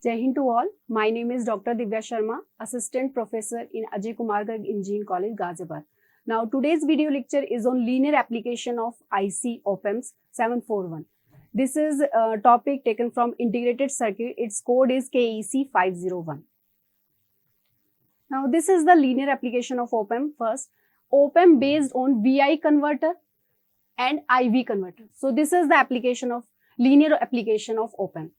Jai Hind to all. My name is Dr. Divya Sharma, Assistant Professor in Ajay Kumar Garg Engineering College, Ghaziabad. Now, today's video lecture is on linear application of IC op-amps 741. This is a topic taken from integrated circuit. Its code is KEC 501. Now, this is the linear application of op-amp. First, op-amp based on VI converter and IV converter. So, this is the application of linear application of op-amp.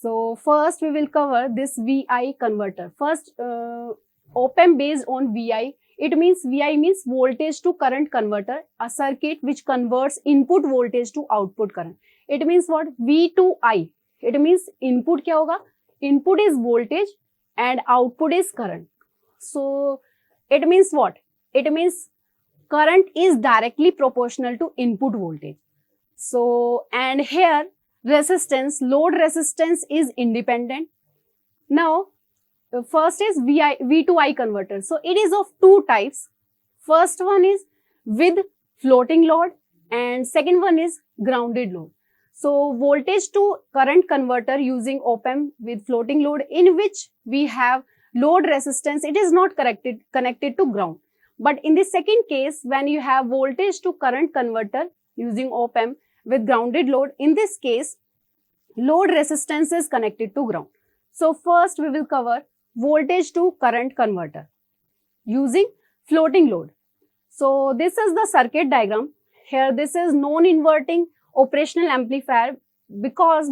So, first we will cover this VI converter. First, op-amp based on VI. It means VI means voltage to current converter, a circuit which converts input voltage to output current. It means what? V to I. It means input क्या होगा? Input is voltage and output is current. So, it means what? It means current is directly proportional to input voltage. So, and here resistance, load resistance is independent. Now, first is V to I converter. So, it is of two types. First one is with floating load and second one is grounded load. So, voltage to current converter using op-amp with floating load in which we have load resistance, it is not connected to ground. But in the second case, when you have voltage to current converter using op-amp with grounded load, in this case, load resistance is connected to ground. So, first we will cover voltage to current converter using floating load. So, this is the circuit diagram. Here, this is non-inverting operational amplifier because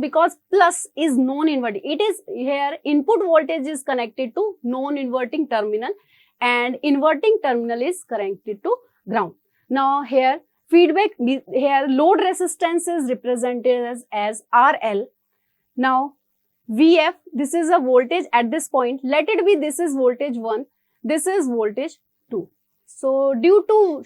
plus is non-inverting. It is here input voltage is connected to non-inverting terminal and inverting terminal is connected to ground. Now, here feedback, here load resistance is represented as RL. Now, VF, this is a voltage at this point. Let it be, this is voltage 1, this is voltage 2. So, due to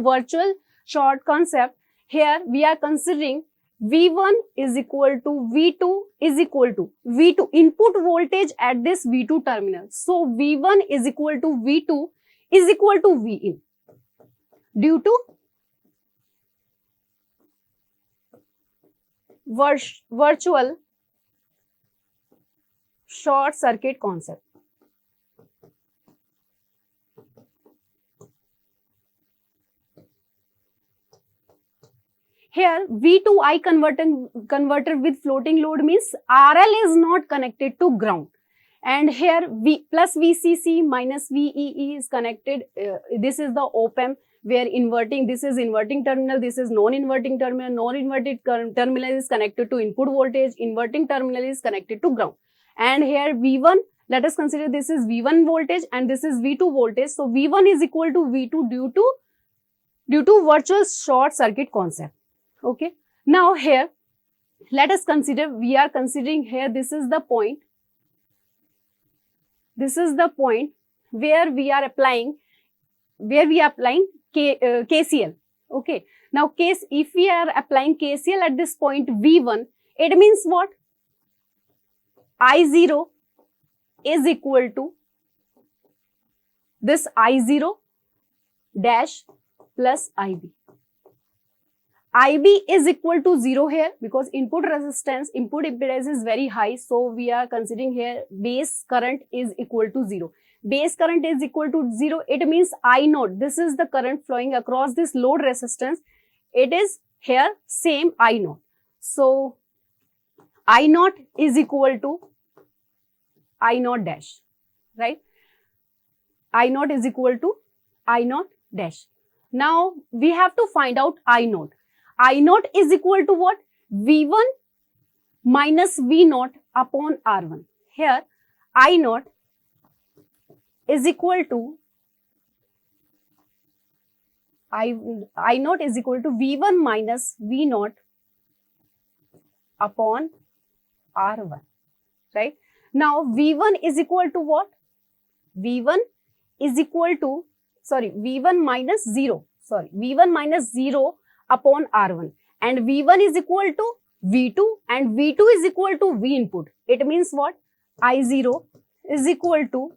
virtual short concept, here we are considering V1 is equal to V2 is equal to V2 input voltage at this V2 terminal. So, V1 is equal to V2 is equal to Vin due to virtual short circuit concept. Here V2I converter with floating load means RL is not connected to ground, and here V plus VCC minus VEE is connected. This is the op-amp where inverting, this is inverting terminal, this is non-inverting terminal. Non-inverted terminal is connected to input voltage, inverting terminal is connected to ground. And here V1, let us consider this is V1 voltage and this is V2 voltage. So, V1 is equal to V2 due to virtual short circuit concept. Okay. Now, here let us consider, we are considering here this is the point. This is the point where we are applying KCL. Okay. Now, if we are applying KCL at this point V1, it means what? I0 is equal to this I0 dash plus IB. IB is equal to 0 here because input resistance, input impedance is very high. So, we are considering here base current is equal to 0. Base current is equal to 0. It means I0. This is the current flowing across this load resistance. It is here same I0. So, I0 is equal to I0 dash, right? I0 is equal to I0 dash. Now, we have to find out I0. I0 is equal to what? V1 minus V0 upon R1. Here, I0 is equal to I0 is equal to V1 minus V0 upon R1, right? Now, V1 is equal to what? V1 is equal to, V1 minus 0, V1 minus 0 upon R1, and V1 is equal to V2 and V2 is equal to V input. It means what? I0 is equal to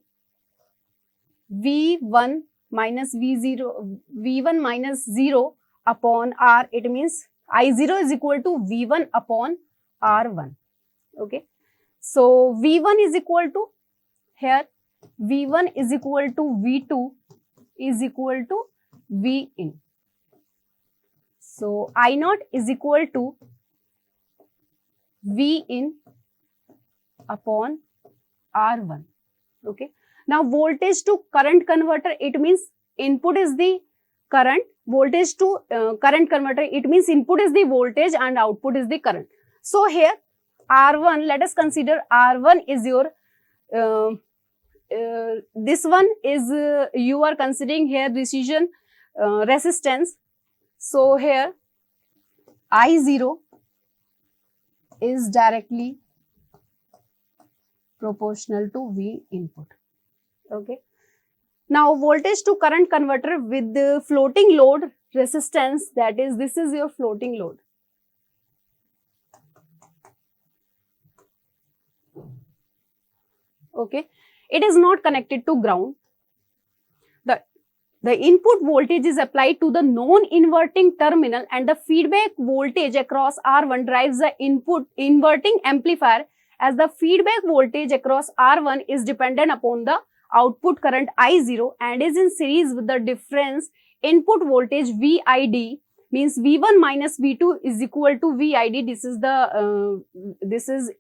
V1 minus V0, V1 minus 0 upon R. It means I0 is equal to V1 upon R1. Okay. So V1 is equal to, here V1 is equal to V2 is equal to V in. So I naught is equal to V in upon R1. Okay. Now voltage to current converter, it means input is the current, voltage to current converter, it means input is the voltage and output is the current. So here R1, let us consider R1 is your this one is you are considering here resistance resistance. So here I0 is directly proportional to V input. Okay. Now voltage to current converter with the floating load resistance, that is, this is your floating load. Okay. It is not connected to ground. The input voltage is applied to the non-inverting terminal and the feedback voltage across R1 drives the input inverting amplifier, as the feedback voltage across R1 is dependent upon the output current I0 and is in series with the difference input voltage VID, means V1 minus V2 is equal to VID. This is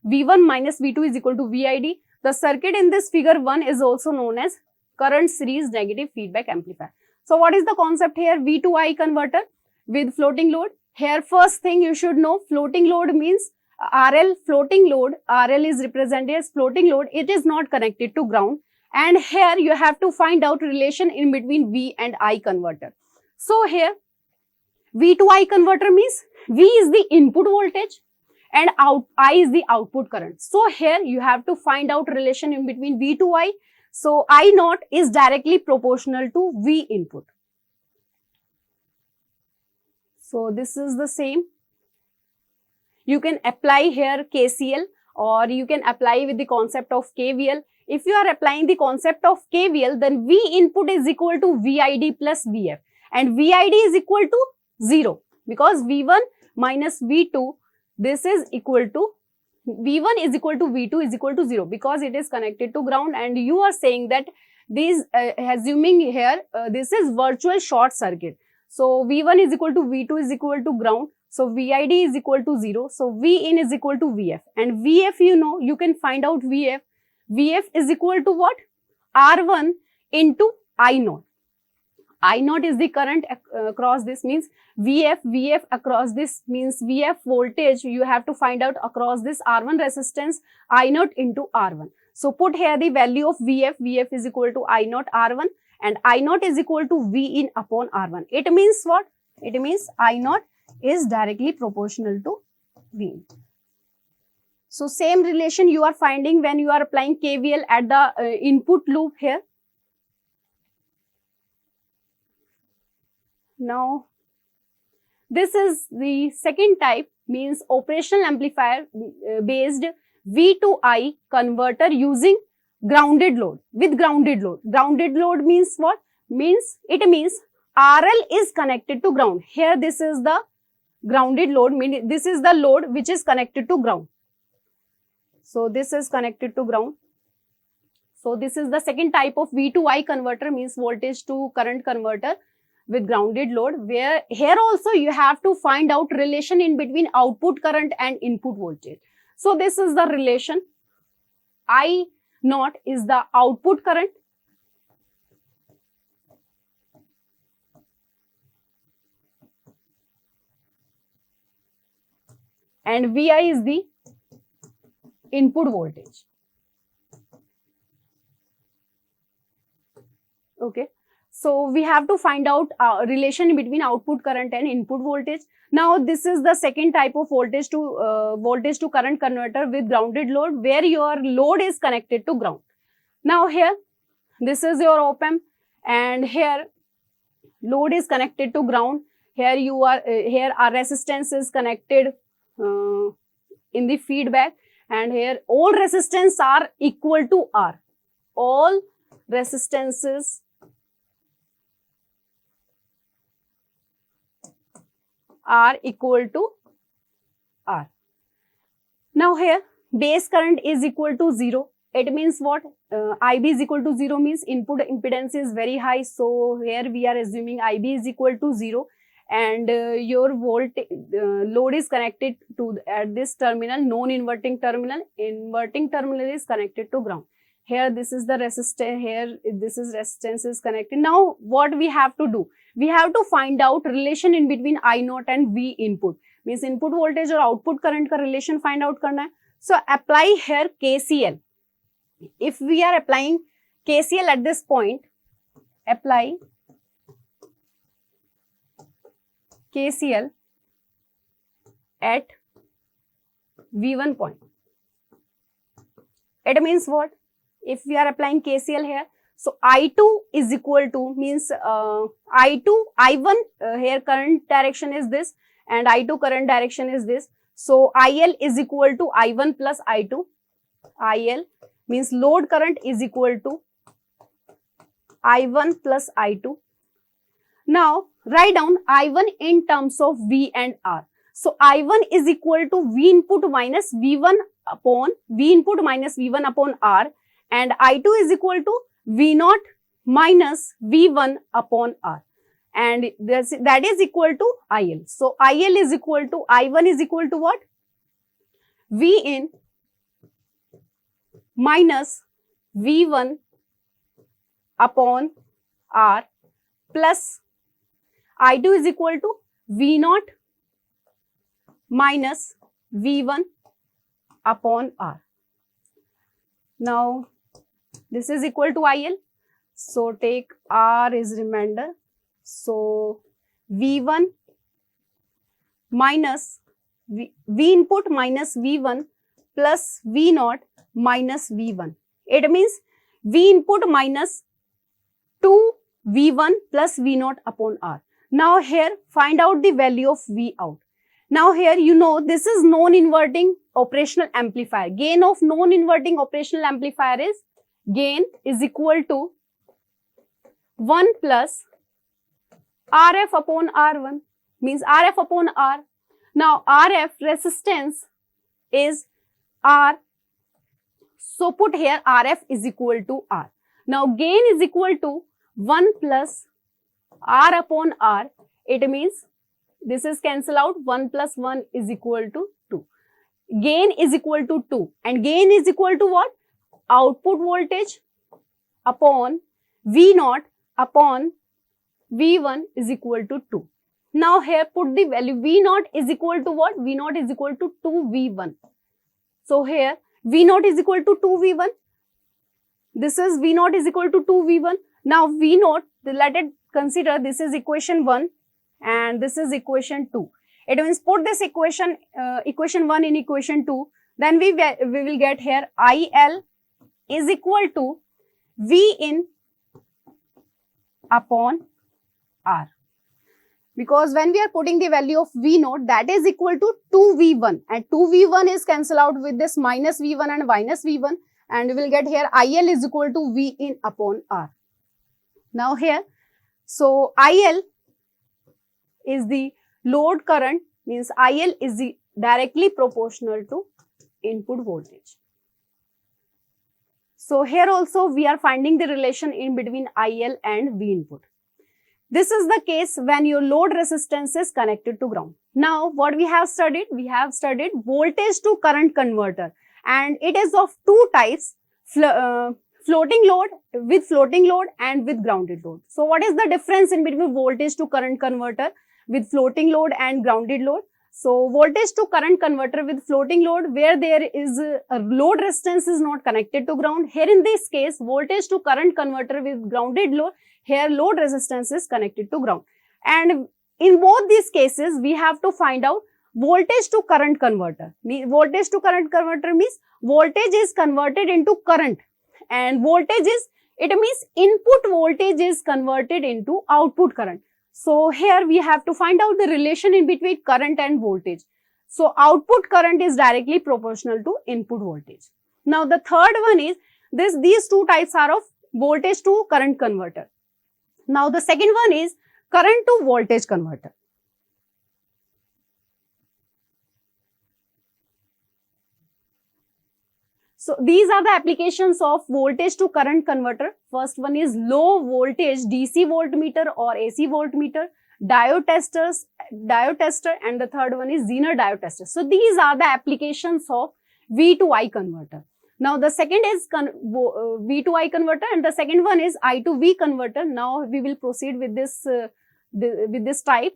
V1 minus V2 is equal to VID. The circuit in this figure 1 is also known as current series negative feedback amplifier. So what is the concept here? V to I converter with floating load. Here first thing you should know, floating load means RL, floating load. RL is represented as floating load. It is not connected to ground. And here you have to find out relation in between V and I converter. So here V to I converter means V is the input voltage and I is the output current. So here you have to find out relation in between V to I. So I naught is directly proportional to V input. So this is the same. You can apply here KCL or you can apply with the concept of KVL. If you are applying the concept of KVL, then V input is equal to VID plus VF and VID is equal to 0 because V1 minus V2, this is equal to V1 is equal to V2 is equal to 0 because it is connected to ground, and you are saying that this assuming here this is virtual short circuit. So V1 is equal to V2 is equal to ground. So VID is equal to 0. So V in is equal to VF, and VF, you know, you can find out VF. VF is equal to what? R1 into I naught. I naught is the current across this, means VF across this means VF voltage you have to find out across this R1 resistance I naught into R1. So put here the value of VF is equal to I naught R1 and I naught is equal to V in upon R1. It means what? It means I naught is directly proportional to V in. So same relation you are finding when you are applying KVL at the input loop here. Now, this is the second type, means operational amplifier based V to I converter using grounded load, with grounded load. Grounded load means what? It means RL is connected to ground. Here this is the grounded load, meaning this is the load which is connected to ground. So this is connected to ground. So this is the second type of V to I converter, means voltage to current converter with grounded load, where here also you have to find out relation in between output current and input voltage. So this is the relation. I naught is the output current and VI is the input voltage. Okay. So we have to find out relation between output current and input voltage. Now this is the second type of voltage to current converter with grounded load, where your load is connected to ground. Now here this is your op-amp and here load is connected to ground. Here you are here our resistance is connected in the feedback, and here all resistance are equal to R. All resistances are equal to R. Now here base current is equal to 0. It means what? IB is equal to 0 means input impedance is very high. So here we are assuming IB is equal to 0, and your load is connected to at this terminal, non-inverting terminal. Inverting terminal is connected to ground. Here this is the resistor, here this is resistance is connected. Now what we have to do? We have to find out relation in between I naught and V input. Means input voltage or output current का relation find out करना है. So apply here KCL. If we are applying KCL at this point, apply KCL at V1 point. It means what? If we are applying KCL here, so I2 is equal to means I1 here current direction is this and I2 current direction is this. So IL is equal to I1 plus I2. IL means load current is equal to I1 plus I2. Now write down I1 in terms of V and R. So I1 is equal to V input minus V1 upon R, and I2 is equal to V0 minus V1 upon R, and that is equal to IL. So IL is equal to I1 is equal to what? V in minus V1 upon R plus I2 is equal to V0 minus V1 upon R. Now this is equal to IL. So take R is remainder. So V1 minus V input minus V1 plus V0 minus V1. It means V input minus 2 V1 plus V0 upon R. Now here find out the value of V out. Now here you know this is non-inverting operational amplifier. Gain of non-inverting operational amplifier is gain is equal to 1 plus RF upon R1 means RF upon R. Now RF resistance is R. So put here RF is equal to R. Now gain is equal to 1 plus R upon R. It means this is cancel out. 1 plus 1 is equal to 2. Gain is equal to 2. And gain is equal to what? Output voltage upon V0 upon V1 is equal to 2. Now here put the value V0 is equal to what? V0 is equal to 2V1. So here V0 is equal to 2V1. This is V0 is equal to 2V1. Now V0, let it consider this is equation 1 and this is equation 2. It means put this equation 1 in equation 2. Then we will get here IL is equal to V in upon R. Because when we are putting the value of V0, that is equal to 2V1, and 2V1 is cancelled out with this minus V1 and minus V1, and we will get here IL is equal to V in upon R. Now here, so IL is the load current, means IL is directly proportional to input voltage. So here also we are finding the relation in between IL and V input. This is the case when your load resistance is connected to ground. Now what we have studied? We have studied voltage to current converter, and it is of two types, floating load and with grounded load. So what is the difference in between voltage to current converter with floating load and grounded load? So voltage to current converter with floating load, where there is a load resistance is not connected to ground. Here in this case, voltage to current converter with grounded load, here load resistance is connected to ground. And in both these cases, we have to find out voltage to current converter. Voltage to current converter means voltage is converted into current, and voltage is, it means input voltage is converted into output current. So here we have to find out the relation in between current and voltage. So output current is directly proportional to input voltage. Now the third one is these two types are of voltage to current converter. Now the second one is current to voltage converter. So these are the applications of voltage to current converter. First one is low voltage DC voltmeter or AC voltmeter, diode tester, and the third one is Zener diode tester. So these are the applications of V to I converter. Now the second is V to I converter, and the second one is I to V converter. Now we will proceed with this type.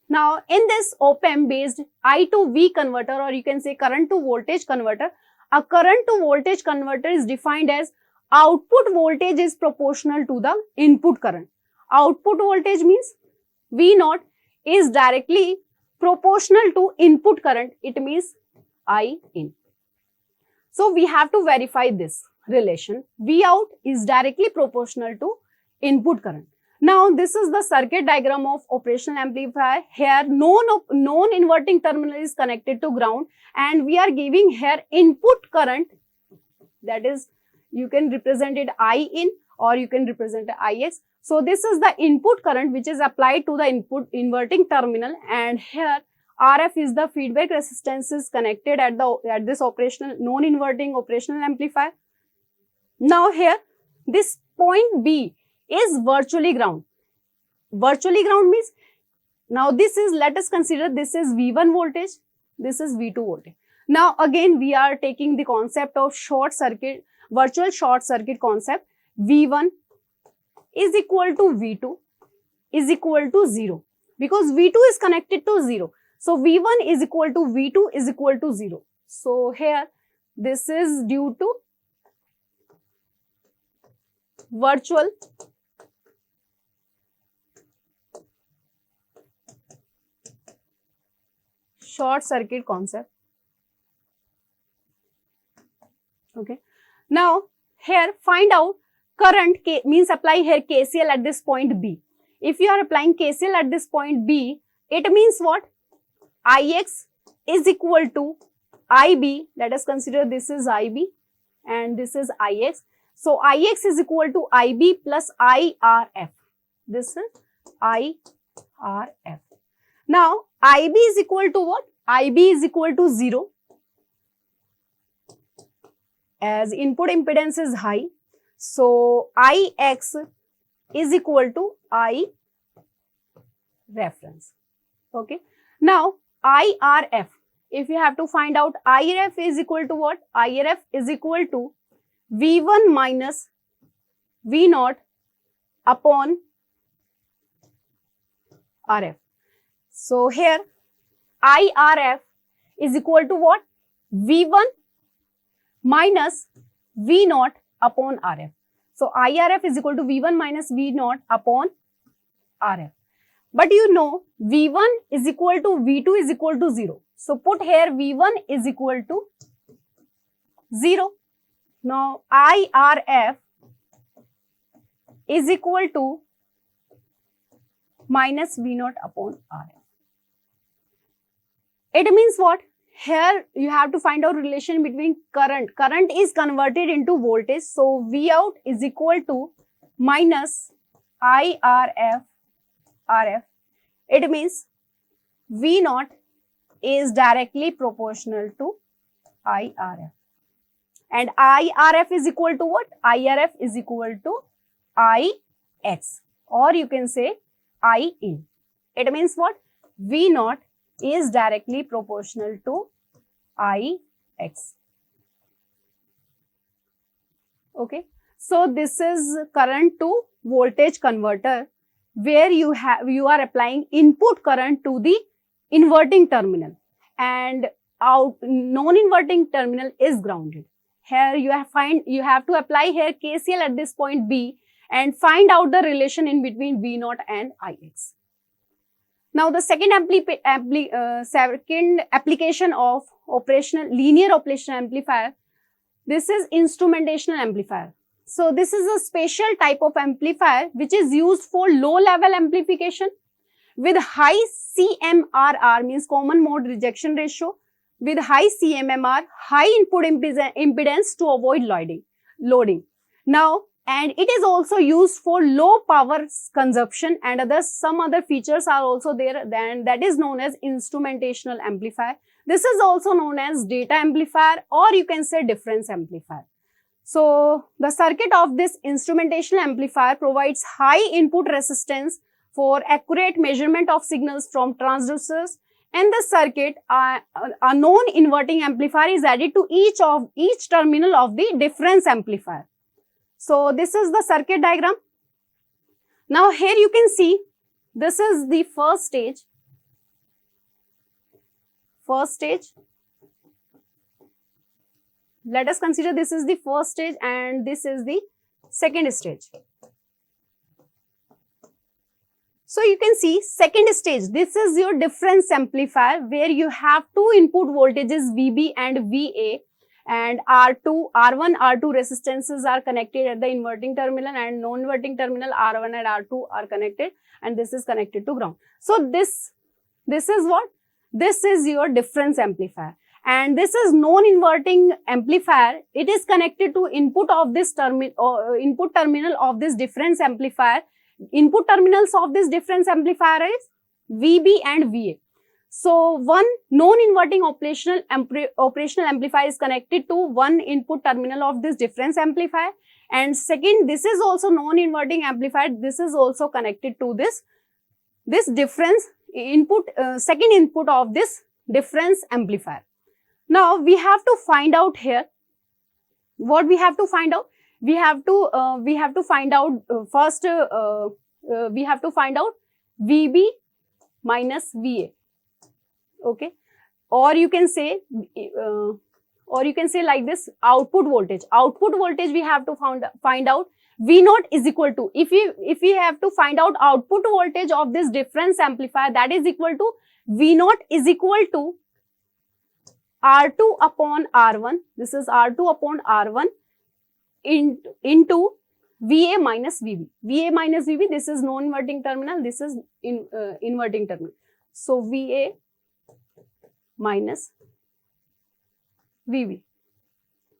Now in this op-amp based I to V converter, or you can say current to voltage converter, a current to voltage converter is defined as output voltage is proportional to the input current. Output voltage means V0 is directly proportional to input current. It means I in. So we have to verify this relation. V out is directly proportional to input current. Now this is the circuit diagram of operational amplifier. Here non-inverting terminal is connected to ground, and we are giving here input current, that is you can represent it I in or you can represent it Ix. So this is the input current which is applied to the input inverting terminal, and here RF is the feedback resistance is connected at this operational non-inverting operational amplifier. Now here this point B is virtually ground. Virtually ground means, now this is, let us consider this is V1 voltage, this is V2 voltage. Now again we are taking the concept of short circuit, virtual short circuit concept. V1 is equal to V2 is equal to 0, because V2 is connected to 0. So V1 is equal to V2 is equal to 0. So here this is due to virtual short circuit concept. Okay. Now here find out current means apply here KCL at this point B. If you are applying KCL at this point B, it means what? Ix is equal to IB. Let us consider this is IB and this is Ix. So Ix is equal to IB plus IRF. This is IRF. Now IB is equal to what? IB is equal to 0 as input impedance is high. So Ix is equal to I reference. Okay. Now IRF, if you have to find out, IRF is equal to what? IRF is equal to V1 minus V0 upon RF. So here IRF is equal to what? V1 minus V0 upon RF. So IRF is equal to V1 minus V0 upon RF. But you know V1 is equal to V2 is equal to 0. So put here V1 is equal to 0. Now IRF is equal to minus V0 upon RF. It means what? Here you have to find out relation between current. Current is converted into voltage. So V out is equal to minus IRF RF. It means V0 is directly proportional to IRF. And IRF is equal to what? IRF is equal to Ix, or you can say I in. It means what? V0 is directly proportional to Ix. Okay. So this is current to voltage converter, where you are applying input current to the inverting terminal and out non-inverting terminal is grounded. Here you have to apply here KCL at this point B and find out the relation in between V0 and Ix. Now the second application of linear operational amplifier, this is instrumentational amplifier. So this is a special type of amplifier which is used for low level amplification with high CMRR, means common mode rejection ratio, with high CMMR, high input impedance to avoid loading. Now and it is also used for low power consumption, and some other features are also there, then that is known as instrumentational amplifier. This is also known as data amplifier, or you can say difference amplifier. So the circuit of this instrumentational amplifier provides high input resistance for accurate measurement of signals from transducers. In this circuit, a non-inverting amplifier is added to each terminal of the difference amplifier. So this is the circuit diagram. Now here you can see this is the first stage. Let us consider this is the first stage and this is the second stage. So you can see second stage, this is your difference amplifier where you have two input voltages VB and VA, and R2, R1, R2 resistances are connected at the inverting terminal, and non-inverting terminal R1 and R2 are connected, and this is connected to ground. So this is what? This is your difference amplifier, and this is non-inverting amplifier. It is connected to input of this input terminal of this difference amplifier. Input terminals of this difference amplifier is VB and VA. So one non-inverting operational amplifier is connected to one input terminal of this difference amplifier, and second, this is also non-inverting amplifier. This is also connected to this difference input, second input of this difference amplifier. Now we have to find out here what we have to find out. We have to find out first. We have to find out VB minus VA. Okay, or you can say like this, output voltage. Output voltage we have to find out. V naught is equal to, if we have to find out output voltage of this difference amplifier, that is equal to V naught is equal to R2 upon R1. This is R2 upon R1 into VA minus VB. VA minus VB, this is non-inverting terminal, this is inverting terminal. So VA minus VB.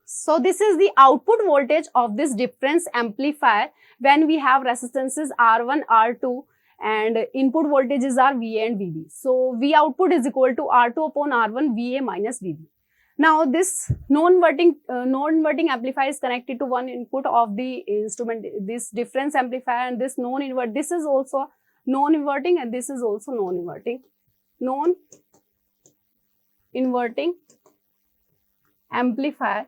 So this is the output voltage of this difference amplifier when we have resistances R1, R2 and input voltages are VA and VB. So V output is equal to R2 upon R1 VA minus VB. Now this non-inverting amplifier is connected to one input of the instrument, this difference amplifier, and this non-invert, this is also non-inverting and this is also non-inverting. Non-inverting amplifier,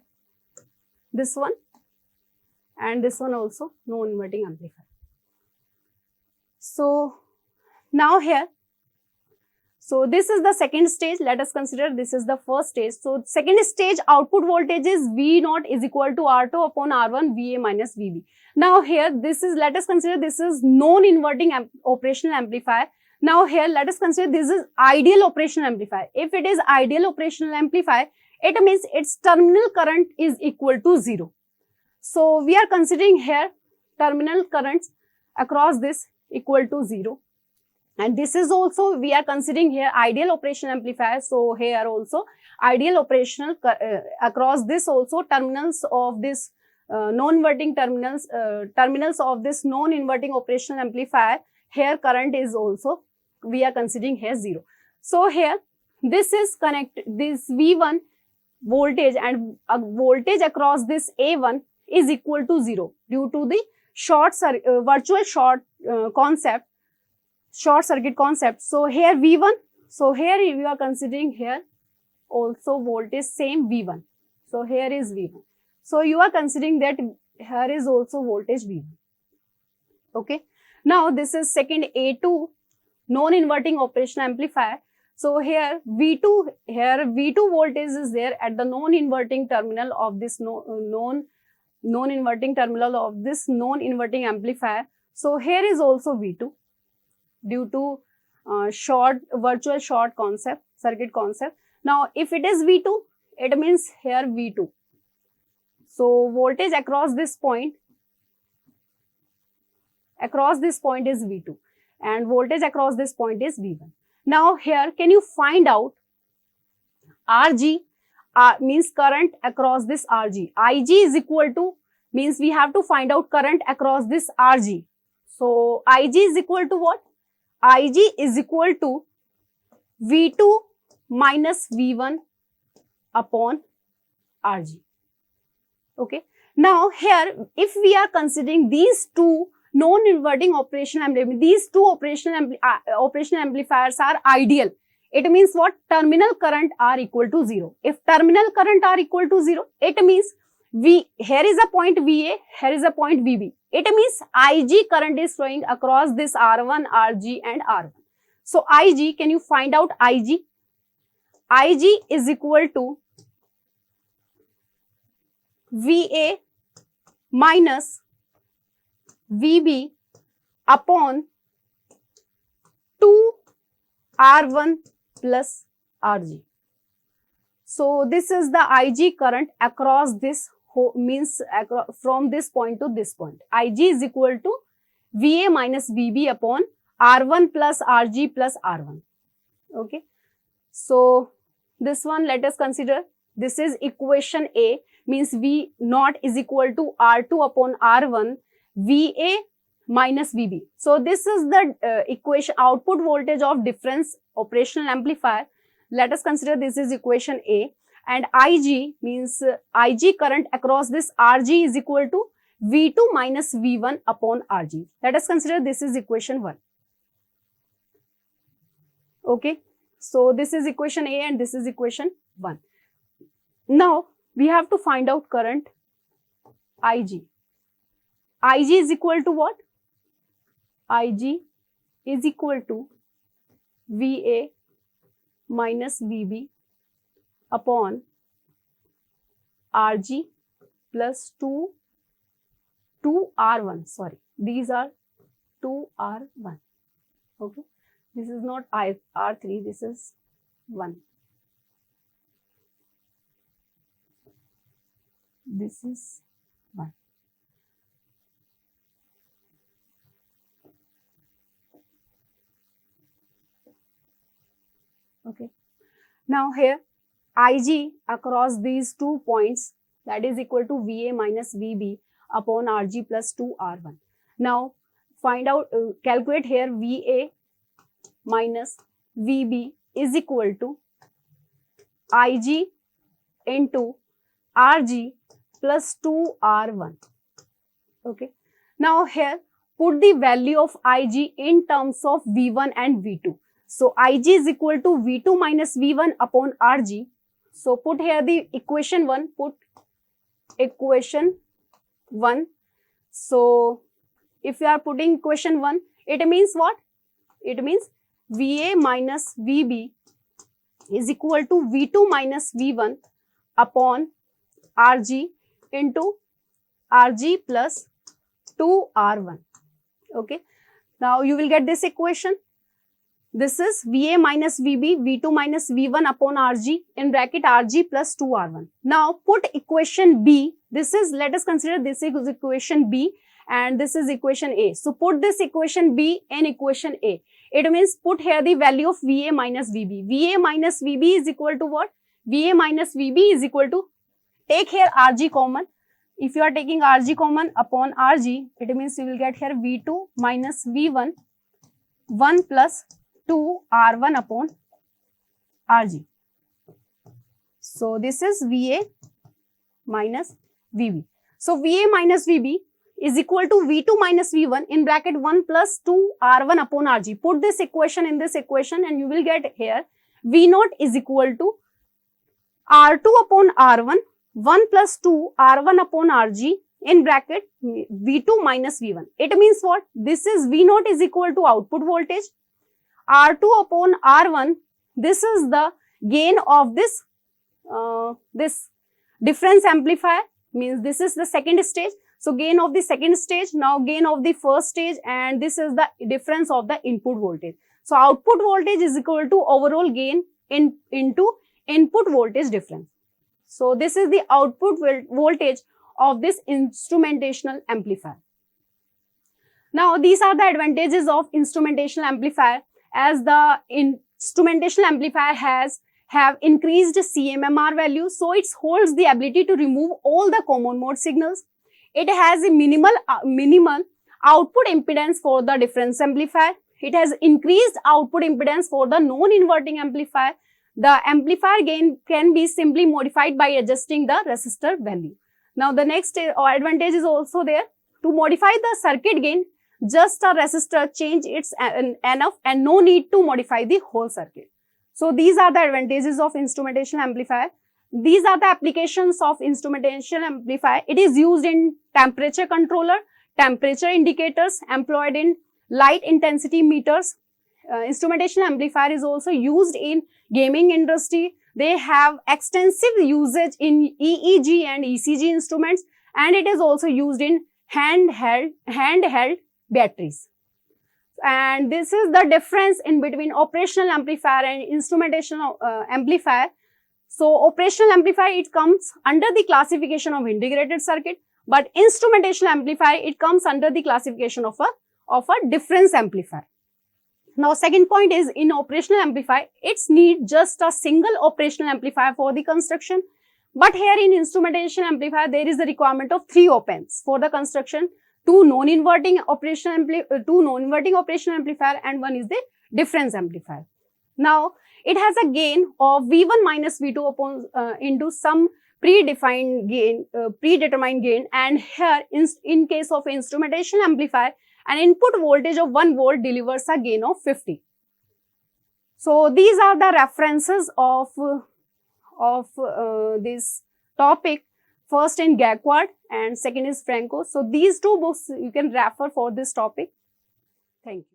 this one, and this one also non-inverting amplifier. So now here, so this is the second stage. Let us consider this is the first stage. So second stage output voltage is V naught is equal to R2 upon R1 VA minus VB. Now here this is, let us consider this is non-inverting operational amplifier. Now here let us consider this is ideal operational amplifier. If it is ideal operational amplifier, it means its terminal current is equal to 0. So we are considering here terminal currents across this equal to 0. And this is also, we are considering here ideal operational amplifier. So here also ideal operational across this also terminals of this non-inverting terminals of this non-inverting operational amplifier, here current is also, we are considering here 0. So here this is connected, this V1 voltage and voltage across this A1 is equal to 0 due to the virtual short circuit concept. So here V1, so here we are considering here also voltage same V1. So here is V1. So you are considering that here is also voltage V1. Okay. Now this is second A2 non-inverting operational amplifier. So here V2 voltage is there at the non-inverting terminal of this non-inverting terminal of this non-inverting amplifier. So here is also V2 due to virtual short circuit concept. Now if it is V2, it means here V2. So voltage across this point is V2 and voltage across this point is V1. Now here can you find out RG means current across this RG. IG is equal to means we have to find out current across this RG. So IG is equal to what? IG is equal to V2 minus V1 upon RG. Okay. Now here, if we are considering these two non-inverting operational amplifiers, these two operational amplifiers are ideal. It means what? Terminal current are equal to 0. If terminal current are equal to 0, it means here is a point VA, here is a point VB. It means IG current is flowing across this R1, RG and R1. So IG, can you find out IG? IG is equal to VA minus VB upon 2 R1 plus RG. So this is the IG current across this means from this point to this point. IG is equal to VA minus VB upon R1 plus RG plus R1. Okay. So this one let us consider. This is equation A, means V naught is equal to R2 upon R1 VA minus VB. So this is the equation, output voltage of difference operational amplifier. Let us consider this is equation A, and IG means IG current across this RG is equal to V2 minus V1 upon RG. Let us consider this is equation 1. Okay. So this is equation A and this is equation 1. Now we have to find out current IG. IG is equal to what? IG is equal to VA minus VB upon RG plus 2R1. Sorry, these are 2R1. Okay. This is not R3, this is 1. This is 1. Okay. Now here IG across these 2 points, that is equal to VA minus VB upon RG plus 2R1. Now find out, calculate here VA minus VB is equal to IG into RG plus 2R1. Okay. Now here put the value of IG in terms of V1 and V2. So IG is equal to V2 minus V1 upon RG. So put here the equation 1, put equation 1. So if you are putting equation 1, it means what? It means VA minus VB is equal to V2 minus V1 upon RG into RG plus 2R1. Okay. Now you will get this equation. This is VA minus VB, V2 minus V1 upon RG in bracket RG plus 2R1. Now put equation B. This is, let us consider this is equation B and this is equation A. So put this equation B in equation A. It means put here the value of VA minus VB. VA minus VB is equal to what? VA minus VB is equal to, take here RG common. If you are taking RG common upon RG, it means you will get here V2 minus V1, 1 plus 2 R1 upon RG. So this is VA minus VB. So VA minus VB is equal to V2 minus V1 in bracket 1 plus 2 R1 upon RG. Put this equation in this equation and you will get here V naught is equal to R2 upon R1, 1 plus 2 R1 upon RG in bracket V2 minus V1. It means what? This is V naught is equal to output voltage. R2 upon R1, this is the gain of this, this difference amplifier, means this is the second stage. So gain of the second stage, now gain of the first stage, and this is the difference of the input voltage. So output voltage is equal to overall gain into input voltage difference. So this is the output voltage of this instrumentational amplifier. Now these are the advantages of instrumentational amplifier. As the instrumentational amplifier have increased CMMR value, so it holds the ability to remove all the common mode signals. It has a minimal output impedance for the difference amplifier. It has increased output impedance for the non-inverting amplifier. The amplifier gain can be simply modified by adjusting the resistor value. Now the next advantage is also there. To modify the circuit gain, just a resistor change its enough and no need to modify the whole circuit. So these are the advantages of instrumentation amplifier. These are the applications of instrumentation amplifier. It is used in temperature controller, temperature indicators, employed in light intensity meters. Instrumentation amplifier is also used in gaming industry. They have extensive usage in EEG and ECG instruments, and it is also used in handheld batteries. And this is the difference in between operational amplifier and instrumentation amplifier. So operational amplifier, it comes under the classification of integrated circuit, but instrumentation amplifier, it comes under the classification of a difference amplifier. Now second point is, in operational amplifier, it's need just a single operational amplifier for the construction. But here in instrumentation amplifier, there is a requirement of 3 op-amps for the construction, 2 non-inverting operational amplifier and 1 is the difference amplifier. Now it has a gain of V1 minus V2 upon into some predetermined gain, and here in case of instrumentation amplifier, an input voltage of 1 volt delivers a gain of 50. So these are the references of this topic. First in Gaekwad and second is Franco. So these 2 books you can refer for this topic. Thank you.